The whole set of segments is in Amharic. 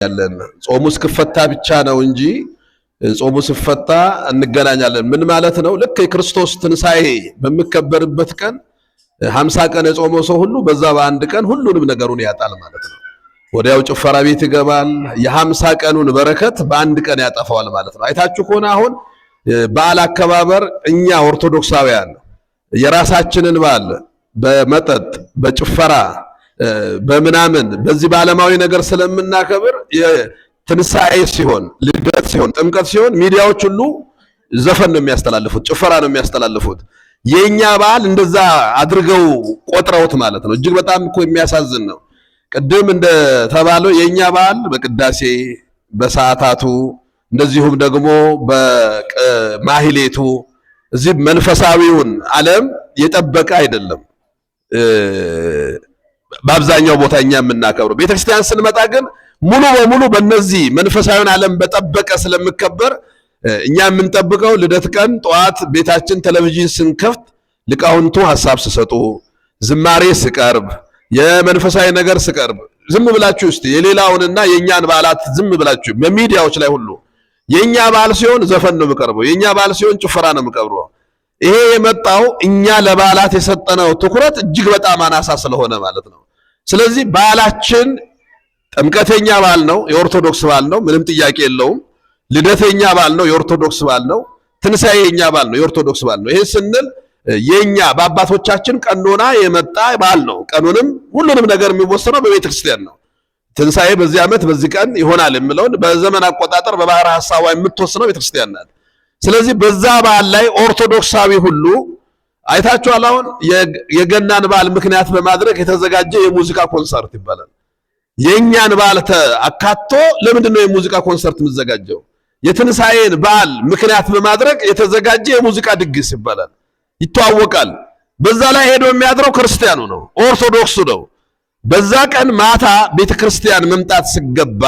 ያለን ጾሙ እስክፈታ ብቻ ነው እንጂ ጾሙ ሲፈታ እንገናኛለን። ምን ማለት ነው? ልክ የክርስቶስ ትንሣኤ በሚከበርበት ቀን 50 ቀን የጾመው ሰው ሁሉ በዛ በአንድ ቀን ሁሉንም ነገሩን ያጣል ማለት ነው። ወዲያው ጭፈራ ቤት ይገባል። የ50 ቀኑን በረከት በአንድ ቀን ያጠፋዋል ማለት ነው። አይታችሁ ከሆነ አሁን በዓል አከባበር እኛ ኦርቶዶክሳውያን የራሳችንን በዓል በመጠጥ በጭፈራ በምናምን በዚህ በዓለማዊ ነገር ስለምናከብር ትንሣኤ ሲሆን ልደት ሲሆን ጥምቀት ሲሆን ሚዲያዎች ሁሉ ዘፈን ነው የሚያስተላልፉት፣ ጭፈራ ነው የሚያስተላልፉት። የኛ በዓል እንደዛ አድርገው ቆጥረውት ማለት ነው። እጅግ በጣም እኮ የሚያሳዝን ነው። ቅድም እንደተባለው የኛ በዓል በቅዳሴ በሰዓታቱ እንደዚሁም ደግሞ በማህሌቱ እዚህ መንፈሳዊውን ዓለም የጠበቀ አይደለም። በአብዛኛው ቦታ እኛ የምናከብረው ቤተክርስቲያን ስንመጣ ግን ሙሉ በሙሉ በእነዚህ መንፈሳዊውን ዓለም በጠበቀ ስለምከበር እኛ የምንጠብቀው ልደት ቀን ጠዋት ቤታችን ቴሌቪዥን ስንከፍት ሊቃውንቱ ሐሳብ ሲሰጡ፣ ዝማሬ ሲቀርብ፣ የመንፈሳዊ ነገር ሲቀርብ ዝም ብላችሁ እስቲ የሌላውንና የኛን በዓላት ዝም ብላችሁ በሚዲያዎች ላይ ሁሉ የኛ በዓል ሲሆን ዘፈን ነው የሚቀርበው፣ የኛ በዓል ሲሆን ጭፈራ ነው የሚቀርበው። ይሄ የመጣው እኛ ለበዓላት የሰጠነው ትኩረት እጅግ በጣም አናሳ ስለሆነ ማለት ነው። ስለዚህ በዓላችን ጥምቀተኛ በዓል ነው፣ የኦርቶዶክስ በዓል ነው፣ ምንም ጥያቄ የለውም። ልደተኛ በዓል ነው፣ የኦርቶዶክስ በዓል ነው። ትንሣኤኛ በዓል ነው፣ የኦርቶዶክስ በዓል ነው። ይሄ ስንል የኛ በአባቶቻችን ቀኖና የመጣ በዓል ነው። ቀኑንም ሁሉንም ነገር የሚወሰነው በቤተ ክርስቲያን ነው። ትንሣኤ በዚህ ዓመት በዚህ ቀን ይሆናል የሚለውን በዘመን አቆጣጠር በባህረ ሐሳቧ የምትወስነው ቤተ ክርስቲያን ናት። ስለዚህ በዛ በዓል ላይ ኦርቶዶክሳዊ ሁሉ አይታችኋል። አሁን የገናን በዓል ምክንያት በማድረግ የተዘጋጀ የሙዚቃ ኮንሰርት ይባላል። የኛን በዓል አካቶ ለምንድን ነው የሙዚቃ ኮንሰርት የሚዘጋጀው? የትንሣኤን በዓል ምክንያት በማድረግ የተዘጋጀ የሙዚቃ ድግስ ይባላል። ይተዋወቃል። በዛ ላይ ሄዶ የሚያድረው ክርስቲያኑ ነው፣ ኦርቶዶክሱ ነው። በዛ ቀን ማታ ቤተክርስቲያን መምጣት ሲገባ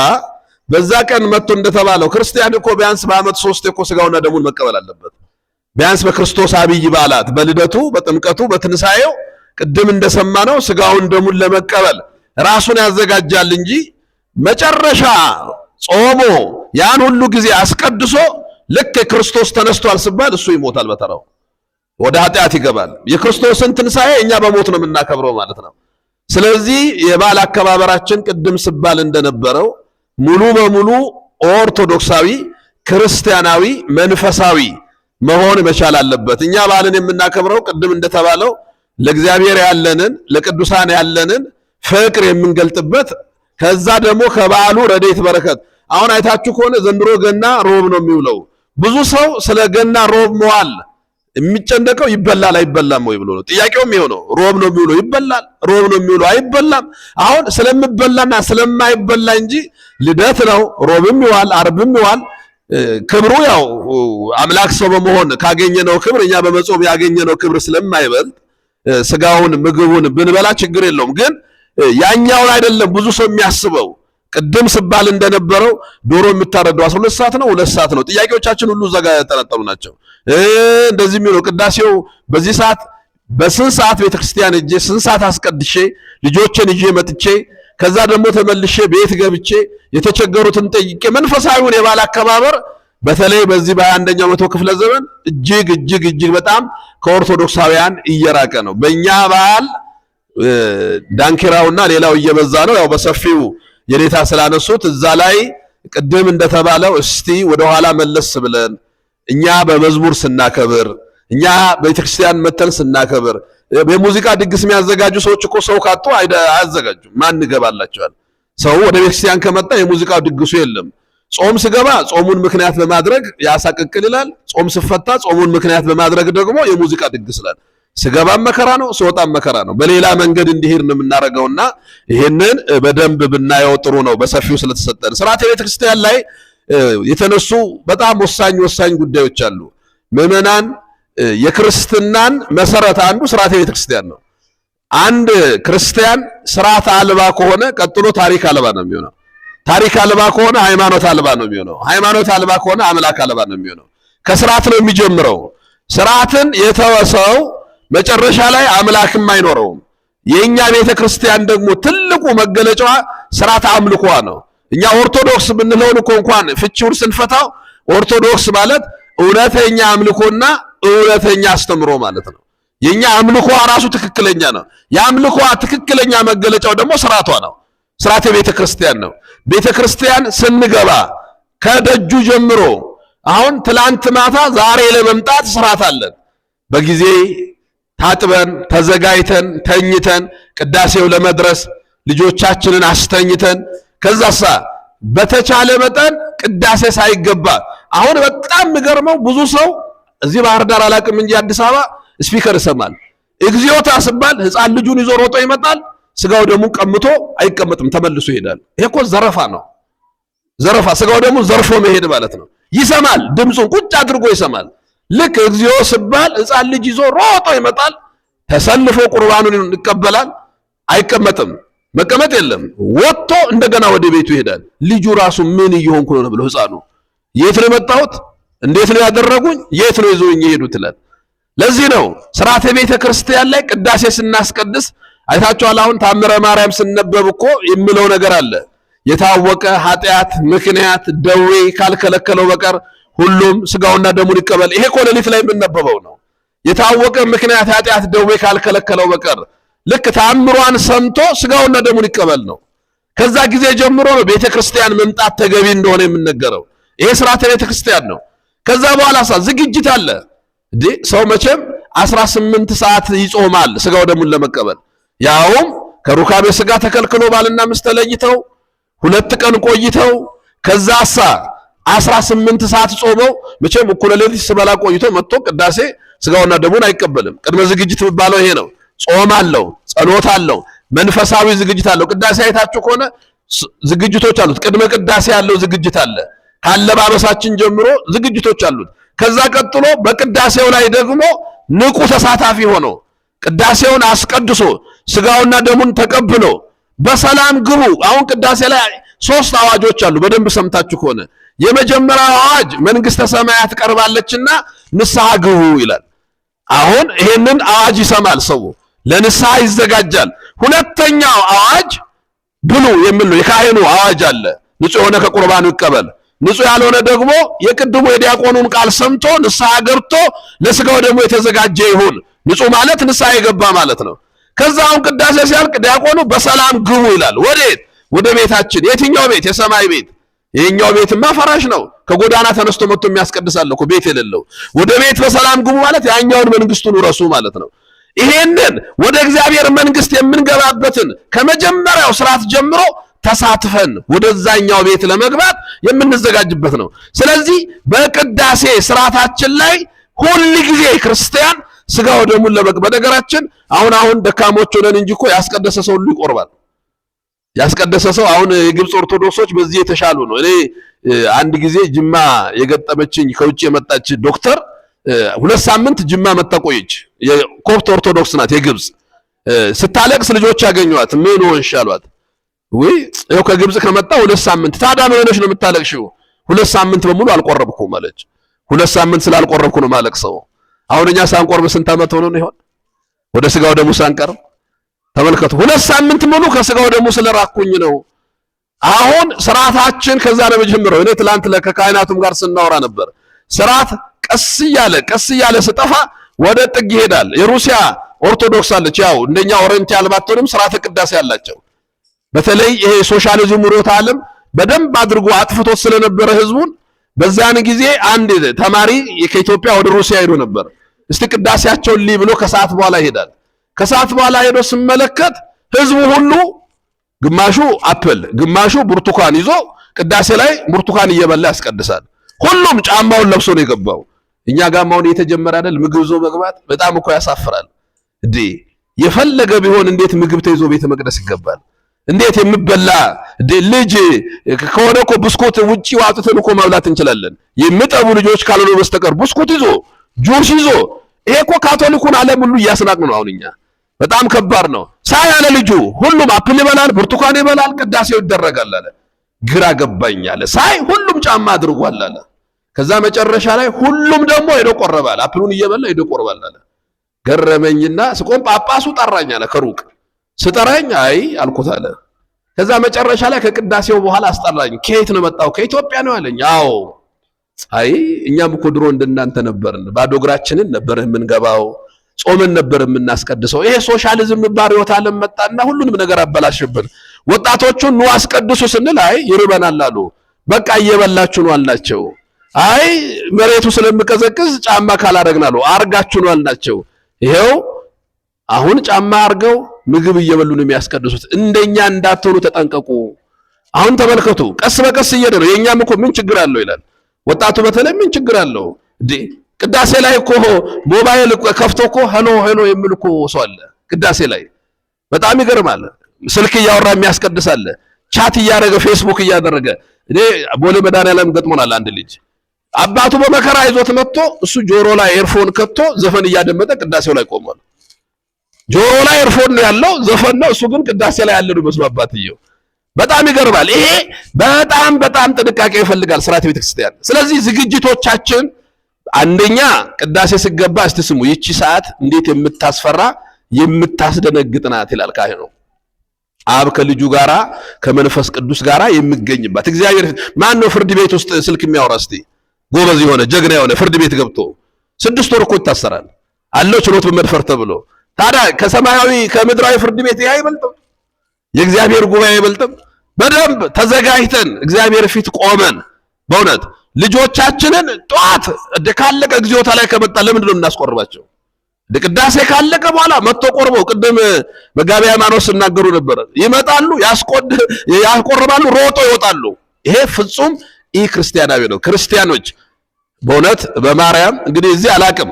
በዛ ቀን መጥቶ እንደተባለው ክርስቲያን እኮ ቢያንስ በዓመት 3 እኮ ስጋውና ደሙን መቀበል አለበት። ቢያንስ በክርስቶስ አብይ በዓላት በልደቱ፣ በጥምቀቱ፣ በትንሣኤው ቅድም እንደሰማነው ስጋውን ደሙን ለመቀበል ራሱን ያዘጋጃል እንጂ መጨረሻ ጾሞ ያን ሁሉ ጊዜ አስቀድሶ ልክ ክርስቶስ ተነስቷል ሲባል እሱ ይሞታል፣ በተራው ወደ ኃጢአት ይገባል። የክርስቶስን ትንሣኤ እኛ በሞት ነው የምናከብረው ማለት ነው። ስለዚህ የበዓል አከባበራችን ቅድም ሲባል እንደነበረው ሙሉ በሙሉ ኦርቶዶክሳዊ፣ ክርስቲያናዊ፣ መንፈሳዊ መሆን መቻል አለበት። እኛ በዓልን የምናከብረው ቅድም እንደተባለው ለእግዚአብሔር ያለንን ለቅዱሳን ያለንን ፍቅር የምንገልጥበት ከዛ ደግሞ ከበዓሉ ረድኤት በረከት። አሁን አይታችሁ ከሆነ ዘንድሮ ገና ሮብ ነው የሚውለው። ብዙ ሰው ስለ ገና ሮብ መዋል የሚጨነቀው ይበላል አይበላም ወይ ብሎ ነው። ጥያቄውም ይሄው ነው። ሮብ ነው የሚውለው ይበላል፣ ሮብ ነው የሚውለው አይበላም። አሁን ስለምበላና ስለማይበላ እንጂ ልደት ነው ሮብም ይዋል አርብም ይዋል ክብሩ ያው አምላክ ሰው በመሆን ካገኘነው ክብር እኛ በመጾም ያገኘነው ክብር ስለማይበልጥ ስጋውን ምግቡን ብንበላ ችግር የለውም። ግን ያኛውን አይደለም ብዙ ሰው የሚያስበው። ቅድም ስባል እንደነበረው ዶሮ የምታረደው 12 ሰዓት ነው 2 ሰዓት ነው። ጥያቄዎቻችን ሁሉ እዛ ጋር ያጠነጠኑ ናቸው። እንደዚህ የሚለው ቅዳሴው በዚህ ሰዓት በስንት ሰዓት ቤተክርስቲያን እጄ ስንት ሰዓት አስቀድሼ ልጆችን ይዤ መጥቼ ከዛ ደግሞ ተመልሼ ቤት ገብቼ የተቸገሩትን ጠይቄ መንፈሳዊውን የበዓል አከባበር በተለይ በዚህ በ21ኛው መቶ ክፍለ ዘመን እጅግ በጣም ከኦርቶዶክሳውያን እየራቀ ነው። በእኛ በዓል ዳንኪራውና ሌላው እየበዛ ነው። ያው በሰፊው የኔታ ስላነሱት እዛ ላይ ቅድም እንደተባለው እስቲ ወደ ኋላ መለስ ብለን እኛ በመዝሙር ስናከብር እኛ በቤተክርስቲያን መተን ስናከብር በሙዚቃ ድግስ የሚያዘጋጁ ሰዎች እኮ ሰው ካጡ አያዘጋጁም። ማን ይገባላቸዋል? ሰው ወደ ቤተክርስቲያን ከመጣ የሙዚቃ ድግሱ የለም። ጾም ስገባ ጾሙን ምክንያት በማድረግ ያሳቅቅል ይላል። ጾም ስፈታ ጾሙን ምክንያት በማድረግ ደግሞ የሙዚቃ ድግስ ይላል። ስገባም መከራ ነው፣ ስወጣም መከራ ነው። በሌላ መንገድ እንዲሄድ ነው የምናደርገውና ይሄንን በደንብ ብናየው ጥሩ ነው። በሰፊው ስለተሰጠን ስርዓተ ቤተክርስቲያን ላይ የተነሱ በጣም ወሳኝ ጉዳዮች አሉ። ምዕመናን የክርስትናን መሰረት አንዱ ስርዓተ ቤተክርስቲያን ነው። አንድ ክርስቲያን ስርዓት አልባ ከሆነ ቀጥሎ ታሪክ አልባ ነው የሚሆነው። ታሪክ አልባ ከሆነ ሃይማኖት አልባ ነው የሚሆነው። ሃይማኖት አልባ ከሆነ አምላክ አልባ ነው የሚሆነው። ከስርዓት ነው የሚጀምረው። ስርዓትን የተወሰው መጨረሻ ላይ አምላክም አይኖረውም። የኛ ቤተ ክርስቲያን ደግሞ ትልቁ መገለጫዋ ስርዓተ አምልኮዋ ነው። እኛ ኦርቶዶክስ ብንለውን እኮ እንኳን ፍቺውን ስንፈታው ኦርቶዶክስ ማለት እውነተኛ አምልኮና እውነተኛ አስተምሮ ማለት ነው። የኛ አምልኮ ራሱ ትክክለኛ ነው። የአምልኮ ትክክለኛ መገለጫው ደግሞ ስርዓቷ ነው። ስርዓተ ቤተክርስቲያን ነው። ቤተክርስቲያን ስንገባ ከደጁ ጀምሮ አሁን ትላንት ማታ ዛሬ ለመምጣት ስርዓት አለን። በጊዜ ታጥበን ተዘጋጅተን ተኝተን ቅዳሴው ለመድረስ ልጆቻችንን አስተኝተን ከዛሳ በተቻለ መጠን ቅዳሴ ሳይገባ አሁን በጣም የሚገርመው ብዙ ሰው እዚህ ባህር ዳር አላቅም እንጂ አዲስ አበባ ስፒከር ይሰማል። እግዚኦታ ሲባል ህፃን ልጁን ይዞ ሮጦ ይመጣል። ስጋው ደግሞ ቀምቶ አይቀመጥም፣ ተመልሶ ይሄዳል። ይሄ እኮ ዘረፋ ነው። ዘረፋ ስጋው ደግሞ ዘርፎ መሄድ ማለት ነው። ይሰማል፣ ድምፁን ቁጭ አድርጎ ይሰማል። ልክ እግዚኦ ሲባል ህፃን ልጅ ይዞ ሮጦ ይመጣል። ተሰልፎ ቁርባኑን ይቀበላል። አይቀመጥም፣ መቀመጥ የለም። ወጥቶ እንደገና ወደ ቤቱ ይሄዳል። ልጁ ራሱ ምን እየሆንኩ ነው ብሎ ህፃኑ የት ነው የመጣሁት? እንዴት ነው ያደረጉኝ? የት ነው ይዞኝ የሄዱት ይላል። ለዚህ ነው ስርዓተ ቤተ ክርስቲያን ላይ ቅዳሴ ስናስቀድስ አይታችኋል። አሁን ታምረ ማርያም ስንነበብ እኮ የሚለው ነገር አለ። የታወቀ ኃጢአት ምክንያት ደዌ ካልከለከለው በቀር ሁሉም ስጋውና ደሙን ይቀበል። ይሄ እኮ ሌሊት ላይ የምንነበበው ነው። የታወቀ ምክንያት ኃጢአት ደዌ ካልከለከለው በቀር ልክ ታምሯን ሰምቶ ስጋውና ደሙን ይቀበል ነው። ከዛ ጊዜ ጀምሮ ነው ቤተ ክርስቲያን መምጣት ተገቢ እንደሆነ የምንነገረው። ይሄ ስርዓተ ቤተ ክርስቲያን ነው። ከዛ በኋላ ዝግጅት አለ። ሰው መቼም 18 ሰዓት ይጾማል ስጋው ደሙን ለመቀበል። ያውም ከሩካቤ ስጋ ተከልክሎ ባልና ሚስት ተለይተው 2 ቀን ቆይተው ከዛ 18 ሰዓት ጾመው መቼም እኩለ ሌሊት ሲበላ ቆይቶ መጥቶ ቅዳሴ ስጋውና ደሙን አይቀበልም። ቅድመ ዝግጅት የሚባለው ይሄ ነው። ጾም አለው፣ ጸሎት አለው፣ መንፈሳዊ ዝግጅት አለው። ቅዳሴ አይታችሁ ከሆነ ዝግጅቶች አሉት። ቅድመ ቅዳሴ ያለው ዝግጅት አለ። ካለባበሳችን ጀምሮ ዝግጅቶች አሉት። ከዛ ቀጥሎ በቅዳሴው ላይ ደግሞ ንቁ ተሳታፊ ሆኖ ቅዳሴውን አስቀድሶ ስጋውና ደሙን ተቀብሎ በሰላም ግቡ። አሁን ቅዳሴ ላይ 3 አዋጆች አሉ። በደንብ ሰምታችሁ ከሆነ የመጀመሪያው አዋጅ መንግስተ ሰማያት ቀርባለችና ንስሐ ግቡ ይላል። አሁን ይሄንን አዋጅ ይሰማል ሰው፣ ለንስሐ ይዘጋጃል። ሁለተኛው አዋጅ ብሉ የሚል ነው። የካህኑ አዋጅ አለ። ንጹሕ የሆነ ከቁርባኑ ይቀበል፣ ንጹሕ ያልሆነ ደግሞ የቅድሙ የዲያቆኑን ቃል ሰምቶ ንስሐ ገብቶ ለስጋው ደግሞ የተዘጋጀ ይሁን። ንጹሕ ማለት ንስሐ የገባ ማለት ነው። ከዛ አሁን ቅዳሴ ሲያልቅ ዲያቆኑ በሰላም ግቡ ይላል። ወዴት? ወደ ቤታችን። የትኛው ቤት? የሰማይ ቤት። ይሄኛው ቤትማ ፈራሽ ነው። ከጎዳና ተነስቶ መጥቶ የሚያስቀድሳል እኮ ቤት የሌለው። ወደ ቤት በሰላም ግቡ ማለት ያኛውን መንግስቱን ውረሱ ማለት ነው። ይሄንን ወደ እግዚአብሔር መንግስት የምንገባበትን ከመጀመሪያው ስርዓት ጀምሮ ተሳትፈን ወደዛኛው ቤት ለመግባት የምንዘጋጅበት ነው። ስለዚህ በቅዳሴ ስርዓታችን ላይ ሁል ጊዜ ክርስቲያን ስጋው ደሙን ለመቀበል በነገራችን አሁን ደካሞች ሆነን እንጂ እኮ ያስቀደሰ ሰው ሁሉ ይቆርባል። ያስቀደሰ ሰው አሁን የግብጽ ኦርቶዶክሶች በዚህ የተሻሉ ነው። እኔ አንድ ጊዜ ጅማ የገጠመችኝ ከውጭ የመጣች ዶክተር 2 ሳምንት ጅማ መጣቆየች። የኮፕት ኦርቶዶክስ ናት የግብጽ። ስታለቅስ ልጆች ያገኙዋት ምን ሆንሽ አሏት። ወይ ይኸው ከግብጽ ከመጣ 2 ሳምንት። ታዲያ ምን ሆነሽ ነው የምታለቅሽው? 2 ሳምንት በሙሉ አልቆረብኩም አለች። 2 ሳምንት ስላልቆረብኩ ነው ማለቅሰው። አሁን እኛ ሳንቆርብ ስንት ዓመት ሆኖ ነው ይሆን ወደ ስጋው ደሙ ሳንቀርብ? ተመልከቱ። 2 ሳምንት ሙሉ ከስጋው ደሙ ስለራኩኝ ነው። አሁን ስርዓታችን ከዛ ነው የሚጀምረው። እኔ ትላንት ከካህናቱም ጋር ስናወራ ነበር። ስርዓት ቀስ እያለ ስጠፋ ወደ ጥግ ይሄዳል። የሩሲያ ኦርቶዶክስ አለች፣ ያው እንደኛ ኦሪየንታል ባትሆንም ስርዓተ ቅዳሴ ያላቸው። በተለይ ይሄ ሶሻሊዝም ሩት ዓለም በደንብ አድርጎ አጥፍቶት ስለነበረ ህዝቡን በዛን ጊዜ አንድ ተማሪ ከኢትዮጵያ ወደ ሩሲያ ሄዶ ነበር። እስቲ ቅዳሴያቸውን ብሎ ከሰዓት በኋላ ይሄዳል። ከሰዓት በኋላ ሄዶ ስመለከት ህዝቡ ሁሉ ግማሹ አፕል ግማሹ ብርቱካን ይዞ ቅዳሴ ላይ ብርቱካን እየበላ ያስቀድሳል። ሁሉም ጫማውን ለብሶ ነው የገባው። እኛ ጋር ማውን የተጀመረ አይደል ምግብ ይዞ መግባት? በጣም እኮ ያሳፍራል። የፈለገ ቢሆን እንዴት ምግብ ተይዞ ቤተ መቅደስ ይገባል? እንዴት የምበላ ልጅ ከሆነ እኮ ብስኩት ውጪ ዋጥተን እኮ መብላት እንችላለን። የሚጠቡ ልጆች ካልሆነ በስተቀር ብስኩት ይዞ ጁስ ይዞ ይሄ እኮ ካቶሊኩን ዓለም ሁሉ እያስናቅን ነው። አሁንኛ በጣም ከባድ ነው። ሳይ ያለ ልጁ ሁሉም አፕል ይበላል፣ ብርቱካን ይበላል፣ ቅዳሴው ይደረጋል አለ። ግራ ገባኝ አለ። ሳይ ሁሉም ጫማ አድርጓል አለ። ከዛ መጨረሻ ላይ ሁሉም ደግሞ ሄዶ ቆረባል፣ አፕሉን እየበላ ሄዶ ቆርባል አለ። ገረመኝና ስቆም ጳጳሱ ጠራኝ አለ። ከሩቅ ስጠራኝ አይ አልኩት አለ። ከዛ መጨረሻ ላይ ከቅዳሴው በኋላ አስጠራኝ። ከየት ነው መጣው? ከኢትዮጵያ ነው አለኝ። አዎ አይ እኛም እኮ ድሮ እንደናንተ ነበርን። ባዶ እግራችንን ነበር የምንገባው፣ ጾምን ነበር የምናስቀድሰው። ይሄ ሶሻሊዝም ባሪዮት ዓለም መጣና ሁሉንም ነገር አበላሽብን። ወጣቶቹን ኑ አስቀድሱ ስንል አይ ይርበናል አሉ። በቃ እየበላችሁ ነው አልናቸው። አይ መሬቱ ስለምቀዘቅዝ ጫማ ካላረግናሉ አርጋችሁ ነው አልናቸው። ይሄው አሁን ጫማ አርገው ምግብ እየበሉ ነው የሚያስቀድሱት። እንደኛ እንዳትሆኑ ተጠንቀቁ። አሁን ተመልከቱ፣ ቀስ በቀስ እየደረ የኛም እኮ ምን ችግር አለው ይላል ወጣቱ። በተለይ ምን ችግር አለው እንዴ? ቅዳሴ ላይ እኮ ሞባይል ከፍቶ እኮ ሄሎ ሄሎ የሚል እኮ ሰው አለ ቅዳሴ ላይ። በጣም ይገርማል። ስልክ እያወራ የሚያስቀድስ አለ፣ ቻት እያደረገ ፌስቡክ እያደረገ። እኔ ቦሌ መድኃኒዓለም ገጥሞናል። አንድ ልጅ አባቱ በመከራ ይዞት መጥቶ እሱ ጆሮ ላይ ኤርፎን ከቶ ዘፈን እያደመጠ ቅዳሴው ላይ ቆሟል። ጆሮ ላይ ኤርፎን ነው ያለው፣ ዘፈን ነው። እሱ ግን ቅዳሴ ላይ ያለ ነው መስሎ አባትየው። በጣም ይገርማል። ይሄ በጣም ጥንቃቄ ይፈልጋል ስርዓተ ቤተክርስቲያን። ስለዚህ ዝግጅቶቻችን አንደኛ ቅዳሴ ሲገባ እስቲ ስሙ፣ ይቺ ሰዓት እንዴት የምታስፈራ የምታስደነግጥ ናት ይላል ካህኑ። አብ ከልጁ ጋራ ከመንፈስ ቅዱስ ጋራ የሚገኝባት እግዚአብሔር። ማን ነው ፍርድ ቤት ውስጥ ስልክ የሚያወራ? እስቲ ጎበዝ የሆነ ጀግና የሆነ ፍርድ ቤት ገብቶ 6 ወር እኮ ይታሰራል አለው ችሎት በመድፈር ተብሎ። ታዲያ ከሰማያዊ ከምድራዊ ፍርድ ቤት ይሄ አይበልጥም? የእግዚአብሔር ጉባኤ አይበልጥም? በደንብ ተዘጋጅተን እግዚአብሔር ፊት ቆመን በእውነት ልጆቻችንን ጧት ካለቀ እግዚኦታ ላይ ከመጣ ለምንድን ነው እናስቆርባቸው? ቅዳሴ ካለቀ በኋላ መጥቶ ቆርበው ቅድም መጋቢያ ሃይማኖት ሲናገሩ ነበር። ይመጣሉ፣ ያስቆርባሉ፣ ሮጦ ይወጣሉ። ይሄ ፍጹም ኢ ክርስቲያናዊ ነው። ክርስቲያኖች በእውነት በማርያም እንግዲህ እዚህ አላቅም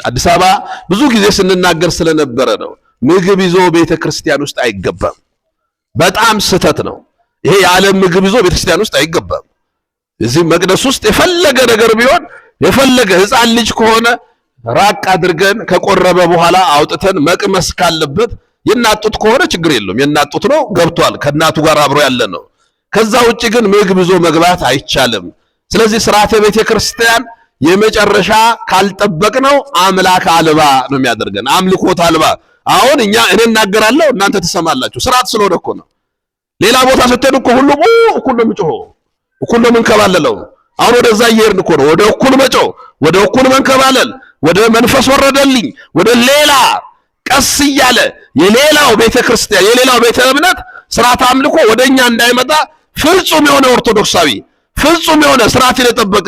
አዲስ አበባ ብዙ ጊዜ ስንናገር ስለነበረ ነው። ምግብ ይዞ ቤተ ክርስቲያን ውስጥ አይገባም። በጣም ስህተት ነው ይሄ። የዓለም ምግብ ይዞ ቤተ ክርስቲያን ውስጥ አይገባም። እዚህ መቅደስ ውስጥ የፈለገ ነገር ቢሆን የፈለገ ሕፃን ልጅ ከሆነ ራቅ አድርገን ከቆረበ በኋላ አውጥተን መቅመስ ካለበት የናጡት ከሆነ ችግር የለውም። የናጡት ነው ገብቷል፣ ከናቱ ጋር አብሮ ያለ ነው። ከዛ ውጪ ግን ምግብ ይዞ መግባት አይቻልም። ስለዚህ ስርዓተ ቤተ ክርስቲያን የመጨረሻ ካልጠበቅነው አምላክ አልባ ነው የሚያደርገን፣ አምልኮት አልባ። አሁን እኔ እናገራለሁ እናንተ ትሰማላችሁ፣ ስርዓት ስለሆነ እኮ ነው። ሌላ ቦታ ስትሄዱ እኮ ሁሉም እኩል ነው የሚጮኸው፣ እኩል ነው የምንከባለለው። አሁን ወደዛ እየሄድን እኮ ነው፣ ወደ እኩል መጮህ፣ ወደ እኩል መንከባለል፣ ወደ መንፈስ ወረደልኝ፣ ወደ ሌላ ቀስ እያለ የሌላው ቤተክርስቲያን የሌላው ቤተ እምነት ስርዓት አምልኮ ወደኛ እንዳይመጣ ፍጹም የሆነ ኦርቶዶክሳዊ ፍጹም የሆነ ስርዓትን የጠበቀ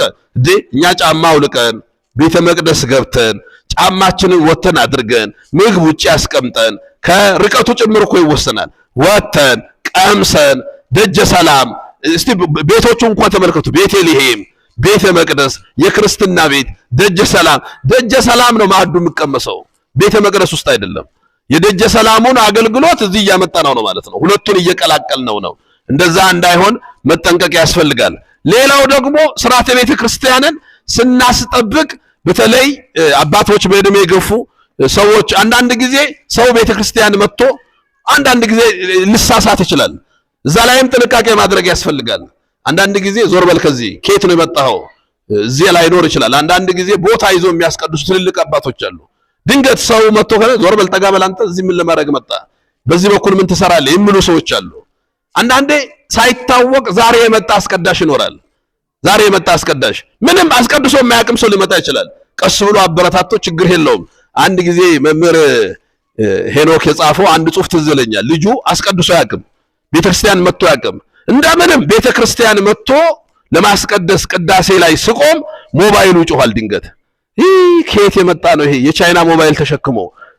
እኛ ጫማ አውልቀን ቤተ መቅደስ ገብተን ጫማችንን ወተን አድርገን ምግብ ውጪ ያስቀምጠን ከርቀቱ ጭምር እኮ ይወሰናል። ወተን ቀምሰን ደጀ ሰላም እስቲ ቤቶቹ እንኳን ተመልከቱ። ቤተልሔም፣ ቤተ መቅደስ፣ የክርስትና ቤት ደጀ ሰላም ነው ማዕዱ የሚቀመሰው፣ ቤተ መቅደስ ውስጥ አይደለም። የደጀ ሰላሙን አገልግሎት እዚህ እያመጣነው ነው ማለት ነው። ሁለቱን እየቀላቀልነው ነው። እንደዛ እንዳይሆን መጠንቀቅ ያስፈልጋል። ሌላው ደግሞ ስርዓተ ቤተ ክርስቲያንን ስናስጠብቅ በተለይ አባቶች በእድሜ የገፉ ሰዎች አንዳንድ ጊዜ ሰው ቤተ ክርስቲያን መጥቶ አንዳንድ ጊዜ ልሳሳት ይችላል። እዛ ላይም ጥንቃቄ ማድረግ ያስፈልጋል። አንዳንድ ጊዜ ዞር በል ከዚህ ከየት ነው የመጣኸው እዚህ ላይ ኖር ይችላል። አንዳንድ ጊዜ ቦታ ይዞ የሚያስቀድሱ ትልልቅ አባቶች አሉ። ድንገት ሰው መጥቶ ከሆነ ዞር በል ጠጋ በል አንተ እዚህ ምን ለማድረግ መጣ፣ በዚህ በኩል ምን ትሰራለህ የሚሉ ሰዎች አሉ። አንዳንዴ ሳይታወቅ ዛሬ የመጣ አስቀዳሽ ይኖራል። ዛሬ የመጣ አስቀዳሽ ምንም አስቀድሶ የማያውቅም ሰው ሊመጣ ይችላል። ቀስ ብሎ አበረታቶ ችግር የለውም። አንድ ጊዜ መምህር ሄኖክ የጻፈው አንድ ጽሑፍ ትዝ ይለኛል። ልጁ አስቀድሶ አያውቅም፣ ቤተክርስቲያን መጥቶ አያውቅም። እንደምንም ቤተክርስቲያን መጥቶ ለማስቀደስ ቅዳሴ ላይ ስቆም ሞባይሉ ይጮሃል። ድንገት ከየት የመጣ ነው ይሄ የቻይና ሞባይል ተሸክሞ፣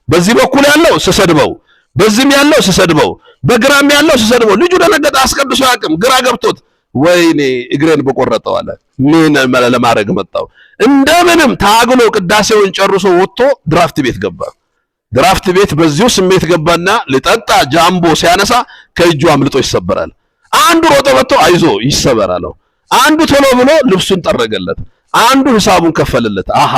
በዚህ በኩል ያለው ስሰድበው፣ በዚህም ያለው ስሰድበው፣ በግራም ያለው ስሰድበው። ልጁ ደነገጠ። አስቀድሶ አያውቅም፣ ግራ ገብቶት ወይኔ እግሬን በቆረጠው አለ። ምን ለማድረግ መጣው? እንደምንም ታግሎ ቅዳሴውን ጨርሶ ወጥቶ ድራፍት ቤት ገባ። ድራፍት ቤት በዚሁ ስሜት ገባና ሊጠጣ ጃምቦ ሲያነሳ ከእጁ አምልጦ ይሰበራል። አንዱ ሮጦ መጥቶ አይዞ ይሰበራለው። አንዱ ቶሎ ብሎ ልብሱን ጠረገለት። አንዱ ሂሳቡን ከፈለለት። አሃ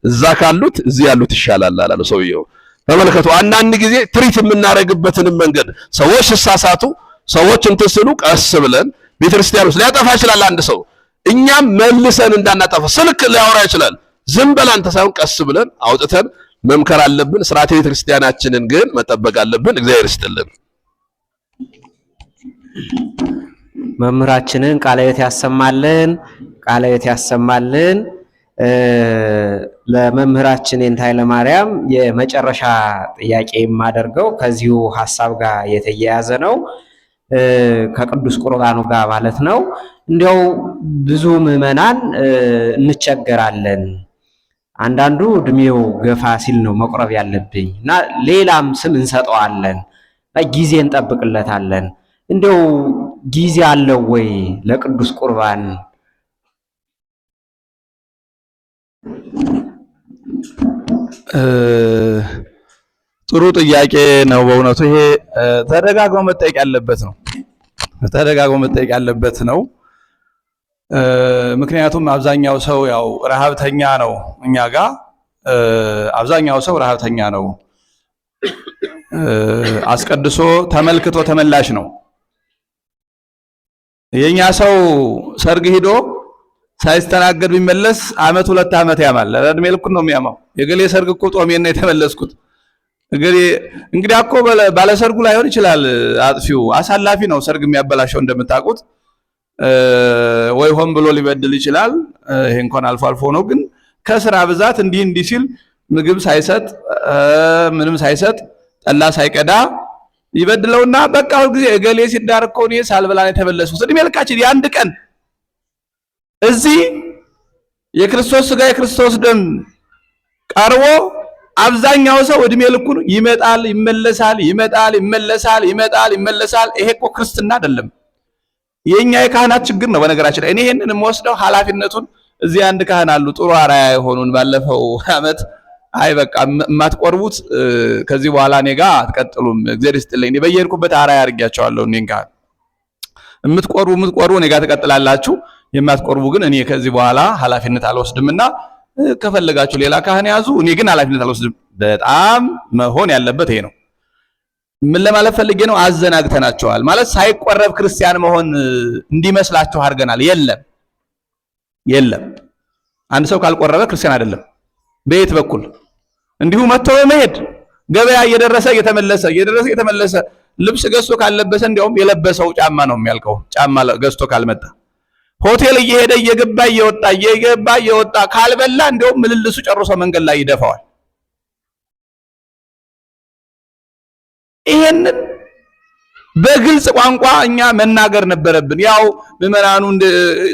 እዛ ካሉት እዚህ ያሉት ይሻላል አለ ሰውየው። ተመልከቱ። አንዳንድ ጊዜ ትሪት የምናረግበትን መንገድ ሰዎች ሲሳሳቱ ሰዎች እንትን ሲሉ ቀስ ብለን ቤተክርስቲያን ውስጥ ሊያጠፋ ይችላል አንድ ሰው፣ እኛም መልሰን እንዳናጠፋ ስልክ ሊያወራ ይችላል። ዝም ብለን ሳይሆን ቀስ ብለን አውጥተን መምከር አለብን። ስርዓተ ቤተክርስቲያናችንን ግን መጠበቅ አለብን። እግዚአብሔር ይስጥልን። መምህራችንን ቃለ ሕይወት ያሰማልን፣ ቃለ ሕይወት ያሰማልን። ለመምህራችን የንታይ ለማርያም የመጨረሻ ጥያቄ የማደርገው ከዚሁ ሐሳብ ጋር የተያያዘ ነው፣ ከቅዱስ ቁርባኑ ጋር ማለት ነው። እንዲያው ብዙ ምዕመናን እንቸገራለን። አንዳንዱ እድሜው ገፋ ሲል ነው መቁረብ ያለብኝ እና ሌላም ስም እንሰጠዋለን፣ ጊዜ እንጠብቅለታለን። እንዲያው ጊዜ አለው ወይ ለቅዱስ ቁርባን? ጥሩ ጥያቄ ነው በእውነቱ። ይሄ ተደጋግሞ መጠየቅ ያለበት ነው። ተደጋግሞ መጠየቅ ያለበት ነው። ምክንያቱም አብዛኛው ሰው ያው ረሃብተኛ ነው። እኛ ጋር አብዛኛው ሰው ረሃብተኛ ነው። አስቀድሶ ተመልክቶ ተመላሽ ነው። የኛ ሰው ሰርግ ሂዶ ሳይስተናገድ ቢመለስ አመት 2 አመት ያማል። ለእድሜ ልኩ ነው የሚያማው። የገሌ ሰርግ እኮ ጦሜን ነው የተመለስኩት። እንግዲህ እኮ ባለሰርጉ ላይሆን ይችላል አጥፊው፣ አሳላፊ ነው ሰርግ የሚያበላሸው እንደምታውቁት። ወይ ሆን ብሎ ሊበድል ይችላል። ይሄ እንኳን አልፎ አልፎ ነው። ግን ከስራ ብዛት እንዲህ ሲል ምግብ ሳይሰጥ ምንም ሳይሰጥ ጠላ ሳይቀዳ ይበድለውና በቃ ሁሉ ጊዜ እገሌ ሲዳር እኮ እኔ ሳልበላ ነው የተመለስኩት። እድሜ ልካችን የአንድ ቀን እዚህ የክርስቶስ ስጋ የክርስቶስ ደም ቀርቦ አብዛኛው ሰው እድሜ ልኩን ይመጣል ይመለሳል፣ ይመጣል ይመለሳል፣ ይመጣል ይመለሳል። ይሄ እኮ ክርስትና አይደለም። የኛ የካህናት ችግር ነው። በነገራችን ላይ እኔ ይሄንን የምወስደው ኃላፊነቱን እዚህ አንድ ካህን አሉ ጥሩ አራያ የሆኑን ባለፈው አመት አይ በቃ የማትቆርቡት ከዚህ በኋላ እኔ ጋር አትቀጥሉም፣ እግዚአብሔር ይስጥልኝ፣ እኔ በየሄድኩበት አራያ አድርጊያቸዋለሁ። እኔን ጋር የምትቆርቡ እኔ ጋር ትቀጥላላችሁ፣ የማትቆርቡ ግን እኔ ከዚህ በኋላ ኃላፊነት አልወስድምና ከፈለጋችሁ ሌላ ካህን ያዙ፣ እኔ ግን ኃላፊነት አልወስድም። በጣም መሆን ያለበት ይሄ ነው። ምን ለማለት ፈልጌ ነው? አዘናግተናቸዋል ማለት ሳይቆረብ ክርስቲያን መሆን እንዲመስላችሁ አድርገናል። የለም አንድ ሰው ካልቆረበ ክርስቲያን አይደለም። በየት በኩል እንዲሁ መጥቶ መሄድ ገበያ እየደረሰ እየተመለሰ ልብስ ገዝቶ ካልለበሰ እንዲያውም የለበሰው ጫማ ነው የሚያልቀው። ጫማ ገዝቶ ካልመጣ ሆቴል እየሄደ እየገባ እየወጣ ካልበላ እንዲያውም ምልልሱ ጨርሶ መንገድ ላይ ይደፋዋል። ይሄንን በግልጽ ቋንቋ እኛ መናገር ነበረብን። ያው ምዕመናኑ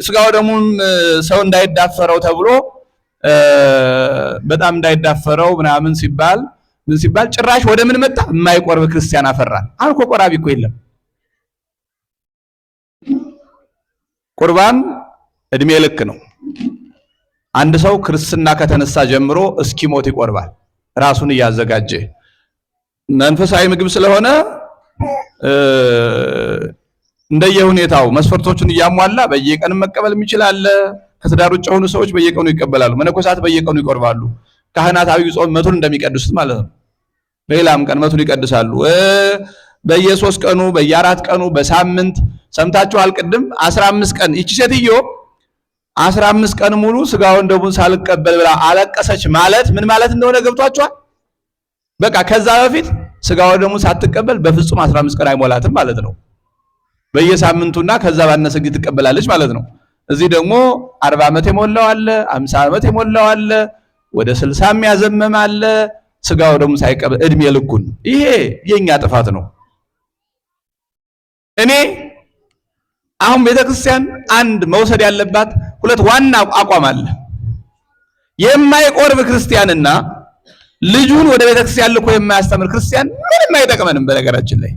ስጋው ደሙን ሰው እንዳይዳፈረው ተብሎ በጣም እንዳይዳፈረው ምናምን ሲባል ጭራሽ ወደ ምን መጣ? የማይቆርብ ክርስቲያን አፈራን። አሁን እኮ ቆራቢ እኮ የለም። ቁርባን እድሜ ልክ ነው። አንድ ሰው ክርስትና ከተነሳ ጀምሮ እስኪሞት ይቆርባል፣ ራሱን እያዘጋጀ መንፈሳዊ ምግብ ስለሆነ እንደየሁኔታው መስፈርቶችን እያሟላ በየቀኑ መቀበል ይችላል። ከትዳር ውጭ የሆኑ ሰዎች በየቀኑ ይቀበላሉ። መነኮሳት በየቀኑ ይቆርባሉ። ካህናት አብይ ጾም መቱን እንደሚቀድሱት ማለት ነው። በሌላም ቀን መቱን ይቀድሳሉ። በየ3 ቀኑ በየ4 ቀኑ በሳምንት ሰምታችኋል። ቅድም 15 ቀን ይቺ ሴትዮ 15 ቀን ሙሉ ስጋውን ደሙን ሳልቀበል ብላ አለቀሰች ማለት ምን ማለት እንደሆነ ገብቷችኋል? በቃ ከዛ በፊት ስጋው ደሙን ሳትቀበል በፍጹም 15 ቀን አይሞላትም ማለት ነው። በየሳምንቱና ከዛ ባነሰ ጊዜ ትቀበላለች ማለት ነው። እዚህ ደግሞ 40 ዓመት የሞላው አለ፣ 50 ዓመት የሞላው አለ፣ ወደ 60 ያዘመመ አለ። ስጋው ደሙን ሳይቀበል እድሜ ልኩን። ይሄ የኛ ጥፋት ነው። እኔ አሁን ቤተክርስቲያን አንድ መውሰድ ያለባት 2 ዋና አቋም አለ። የማይቆርብ ክርስቲያንና ልጁን ወደ ቤተክርስቲያን ልኮ የማያስተምር ክርስቲያን ምንም አይጠቅመንም። በነገራችን ላይ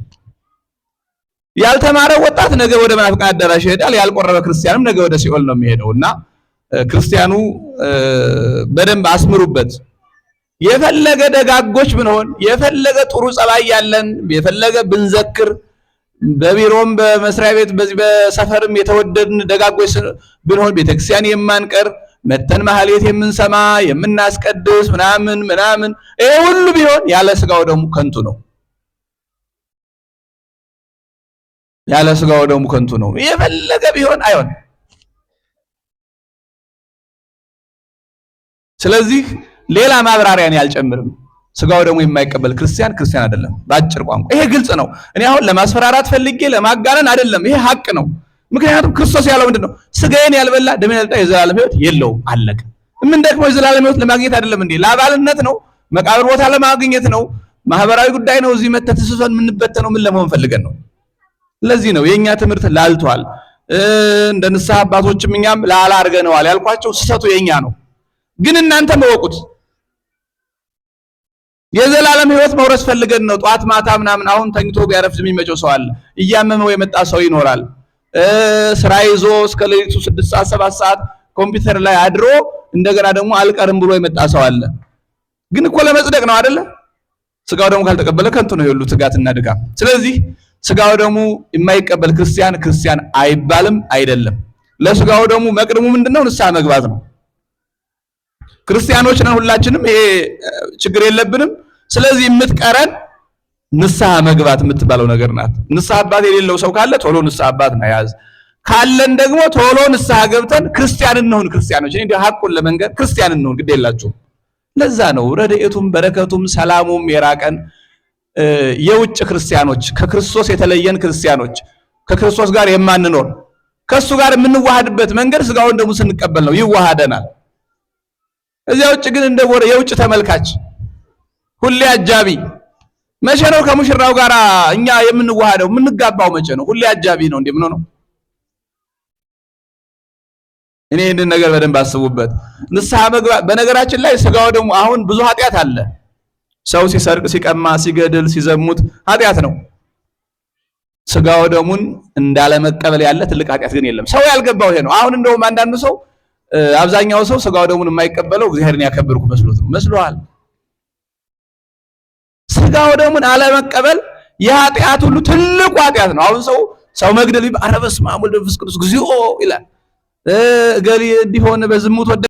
ያልተማረ ወጣት ነገ ወደ መናፍቃን አዳራሽ ይሄዳል። ያልቆረበ ክርስቲያንም ነገ ወደ ሲኦል ነው የሚሄደውና ክርስቲያኑ በደንብ አስምሩበት። የፈለገ ደጋጎች ብንሆን፣ የፈለገ ጥሩ ጸባይ ያለን፣ የፈለገ ብንዘክር፣ በቢሮም በመስሪያ ቤት በዚህ በሰፈርም የተወደድን ደጋጎች ብንሆን ቤተክርስቲያን የማንቀር መተን ማህሌት የምንሰማ የምናስቀድስ ምናምን ይሄ ሁሉ ቢሆን ያለ ስጋው ደሙ ከንቱ ነው። ያለ ስጋው ደሙ ከንቱ ነው። የፈለገ ቢሆን አይሆን። ስለዚህ ሌላ ማብራሪያን ያልጨምርም። ስጋው ደግሞ የማይቀበል ክርስቲያን ክርስቲያን አይደለም። በአጭር ቋንቋ ይሄ ግልጽ ነው። እኔ አሁን ለማስፈራራት ፈልጌ ለማጋነን አይደለም። ይሄ ሀቅ ነው። ምክንያቱም ክርስቶስ ያለው ምንድነው? ስጋዬን ያልበላ ደሜን ያልጠጣ የዘላለም ሕይወት የለውም። አለቀ። ምን ደግሞ የዘላለም ሕይወት ለማግኘት አይደለም እንዴ? ለአባልነት ነው? መቃብር ቦታ ለማግኘት ነው? ማህበራዊ ጉዳይ ነው? እዚህ መተተሰሰን የምንበተነው ምን ለመሆን ፈልገን ነው? ለዚህ ነው የኛ ትምህርት ላልቷል። እንደ ንስሐ አባቶችም እኛም ላላ አድርገነዋል ያልኳቸው ስህተቱ የኛ ነው። ግን እናንተ መወቁት የዘላለም ሕይወት መውረስ ፈልገን ነው። ጧት ማታ ምናምን አሁን ተኝቶ ቢያረፍድ የሚመቸው ሰው አለ። እያመመው የመጣ ሰው ይኖራል። ስራ ይዞ እስከ ሌሊቱ 6 ሰዓት 7 ሰዓት ኮምፒውተር ላይ አድሮ እንደገና ደግሞ አልቀርም ብሎ የመጣ ሰው አለ። ግን እኮ ለመጽደቅ ነው አይደለ? ስጋው ደግሞ ካልተቀበለ ከንቱ ነው የሁሉ ትጋትና ድካም። ስለዚህ ስጋው ደግሞ የማይቀበል ክርስቲያን ክርስቲያን አይባልም አይደለም። ለስጋው ደግሞ መቅደሙ ምንድነው? ንስሐ መግባት ነው። ክርስቲያኖች ነን ሁላችንም፣ ይሄ ችግር የለብንም። ስለዚህ የምትቀረን ንስሐ መግባት የምትባለው ነገር ናት። ንስሐ አባት የሌለው ሰው ካለ ቶሎ ንስሐ አባት መያዝ ካለን ደግሞ ቶሎ ንስሐ ገብተን ክርስቲያን እንሁን። ክርስቲያኖች እንዴ ሐቁን ለመንገር ክርስቲያን እንሁን፣ ግድ የላችሁም። ለዛ ነው ረድኤቱም በረከቱም ሰላሙም የራቀን የውጭ ክርስቲያኖች፣ ከክርስቶስ የተለየን ክርስቲያኖች፣ ከክርስቶስ ጋር የማንኖር ከሱ ጋር የምንዋሃድበት መንገድ ስጋውን ደግሞ ስንቀበል ነው፣ ይዋሃደናል። እዚያ ውጭ ግን እንደወረ የውጭ ተመልካች ሁሌ አጃቢ። መቼ ነው ከሙሽራው ጋር እኛ የምንዋሃደው? የምንጋባው መቼ ነው? ሁሌ አጃቢ ነው እንዴ? ምን ነው? እኔ ይህንን ነገር በደንብ አስቡበት። ንስሐ መግባት በነገራችን ላይ ስጋው ደግሞ አሁን ብዙ ኃጢአት አለ። ሰው ሲሰርቅ፣ ሲቀማ፣ ሲገድል፣ ሲዘሙት ኃጢአት ነው። ስጋው ደሙን እንዳለመቀበል ያለ ትልቅ ኃጢአት ግን የለም። ሰው ያልገባው ይሄ ነው። አሁን እንደውም አንዳንዱ ሰው አብዛኛው ሰው ስጋው ደሙን የማይቀበለው እግዚአብሔርን ያከበርኩ መስሎት ነው። መስሎሃል? ስጋው ደሙን አለመቀበል የኃጢአት ሁሉ ትልቁ ኃጢአት ነው። አሁን ሰው መግደል ኧረ በስመ አብ ወወልድ ወመንፈስ ቅዱስ እግዚኦ ይላል። እገሌ እንዲሆን በዝሙት